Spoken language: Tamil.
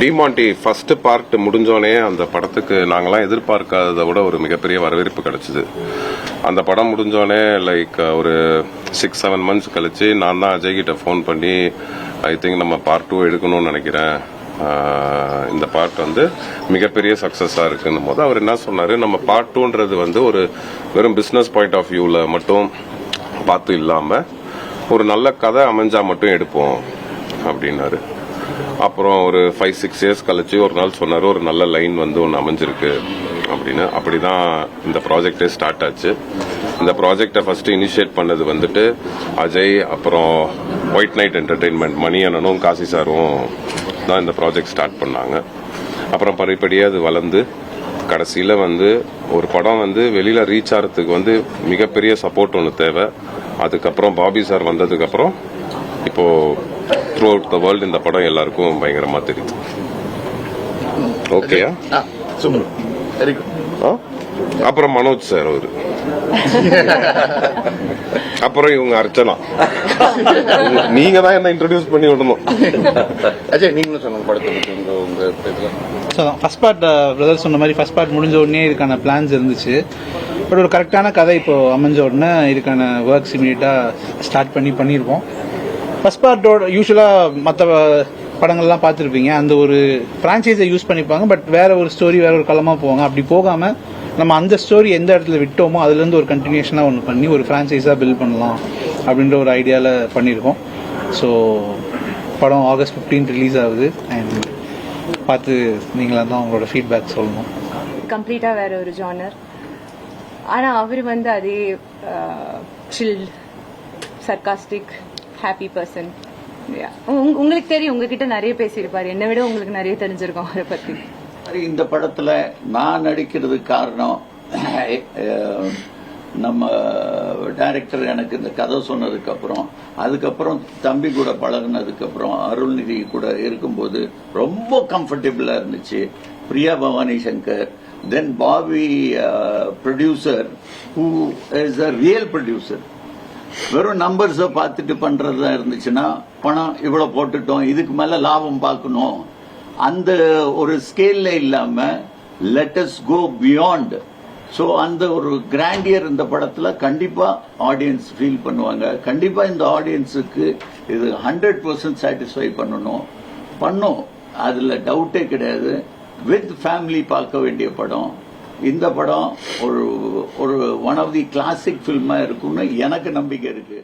டிமாண்டி ஃபர்ஸ்ட் பார்ட் முடிஞ்சோடனே அந்த படத்துக்கு நாங்களாம் எதிர்பார்க்காததை விட ஒரு மிகப்பெரிய வரவேற்பு கிடைச்சிது. அந்த படம் முடிஞ்சோடனே லைக் ஒரு 6-7 மந்த்ஸ் கழிச்சு நான் தான் அஜய் கிட்ட ஃபோன் பண்ணி ஐ திங்க் நம்ம பார்ட் 2 எடுக்கணும்னு நினைக்கிறேன், இந்த பார்ட் வந்து மிகப்பெரிய சக்சஸா இருக்குன்னும் போது அவர் என்ன சொன்னாரு, நம்ம பார்ட் 2ன்றது வந்து ஒரு வெறும் பிசினஸ் பாயிண்ட் ஆஃப் வியூல மட்டும் பார்த்து இல்லாம ஒரு நல்ல கதை அமைஞ்சா மட்டும் எடுப்போம் அப்படின்னாரு. அப்புறம் ஒரு 5-6 இயர்ஸ் கழிச்சு ஒரு நாள் சொன்னாரு, ஒரு நல்ல லைன் வந்து ஒன்று அமைஞ்சிருக்கு அப்படின்னு. அப்படிதான் இந்த ப்ராஜெக்டே ஸ்டார்ட் ஆச்சு. இந்த ப்ராஜெக்டை ஃபர்ஸ்ட் இனிஷியேட் பண்ணது வந்துட்டு அஜய், அப்புறம் ஒயிட் நைட் என்டர்டெயின்மெண்ட் மணி அண்ணனும் காசி சாரும் தான் இந்த ப்ராஜெக்ட் ஸ்டார்ட் பண்ணாங்க. அப்புறம் படிப்படியாக அது வளர்ந்து கடைசியில் வந்து ஒரு படம் வந்து வெளியில் ரீச் ஆகிறதுக்கு வந்து மிகப்பெரிய சப்போர்ட் ஒன்று தேவை. அதுக்கப்புறம் பாபி சார் வந்ததுக்கப்புறம் இப்போ த்ரூ அவுட் த வேர்ல்டு இந்த படம் எல்லாருக்கும் பயங்கரமா தெரியுது. ஓகேயா? அப்புறம் மனோஜ் சார் அவரு, அப்புறம் இவங்க அர்ச்சனா, நீங்க தான் என்ன இன்ட்ரோடியூஸ் பண்ணி விடணும். அஜய் நீங்களும் சொன்ன படத்துக்கு உங்க ஃபர்ஸ்ட் பார்ட் பிரதர் சொன்ன மாதிரி ஃபர்ஸ்ட் பார்ட் முடிஞ்ச உடனே இதுக்கான பிளான்ஸ் இருந்துச்சு. பட் ஒரு கரெக்டான கதை இப்போ அமைஞ்ச உடனே இதுக்கான ஒர்க்ஸ் இமீடியட்டா ஸ்டார்ட் பண்ணியிருக்கோம். ஃபர்ஸ்ட் பார்ட்டோட யூஸ்வலாக மற்ற படங்கள்லாம் பார்த்துருப்பீங்க, அந்த ஒரு ஃப்ரான்ச்சைஸை யூஸ் பண்ணிப்பாங்க, பட் வேற ஒரு ஸ்டோரி வேற ஒரு களமாக போவாங்க. அப்படி போகாமல் நம்ம அந்த ஸ்டோரி எந்த இடத்துல விட்டோமோ அதுலேருந்து ஒரு கண்டினியூஷனாக ஒன்று பண்ணி ஒரு ஃப்ரான்ச்சைஸாக பில்ட் பண்ணலாம் அப்படின்ற ஒரு ஐடியாவில் பண்ணியிருக்கோம். ஸோ படம் August 15 ரிலீஸ் ஆகுது. அண்ட் பார்த்து நீங்களாக தான் உங்களோட ஃபீட்பேக் சொல்லணும். கம்ப்ளீட்டாக வேற ஒரு ஜானர், ஆனால் அவர் வந்து அதே சில் சர்காஸ்டிக் ஹாப்பி பர்சன். உங்களுக்கு தெரியும், உங்ககிட்ட நிறைய பேசியிருப்பாரு, என்னை விட உங்களுக்கு நிறைய தெரிஞ்சிருக்கும் அவரை பத்தி. இந்த படத்துல நான் நடிக்கிறதுக்கு காரணம் நம்ம டைரக்டர் எனக்கு இந்த கதை சொன்னதுக்கு அப்புறம், அதுக்கப்புறம் தம்பி கூட பழகினதுக்கு அப்புறம், அருள்நிதி கூட இருக்கும்போது ரொம்ப கம்ஃபர்டபுளா இருந்துச்சு. Priya Bhavani Shankar, then Bobby producer who is a real producer. வெறும் நம்பர்ஸை பார்த்துட்டு பண்றதா இருந்துச்சுன்னா பணம் இவ்வளவு போட்டுட்டோம், இதுக்கு மேல லாபம் பார்க்கணும், அந்த ஒரு ஸ்கேல்ல இல்லாம let us go beyond. So அந்த ஒரு கிராண்டியர் இந்த படத்துல கண்டிப்பா ஆடியன்ஸ் ஃபீல் பண்ணுவாங்க. கண்டிப்பா இந்த ஆடியன்ஸுக்கு இது 100% சாட்டிஸ்ஃபை பண்ணும், அதுல டவுட்டே கிடையாது. வித் ஃபேமிலி பார்க்க வேண்டிய படம். இந்த படம் ஒரு ஒன் ஆஃப் தி கிளாசிக் ஃபில்மா இருக்கும்னு எனக்கு நம்பிக்கை இருக்கு.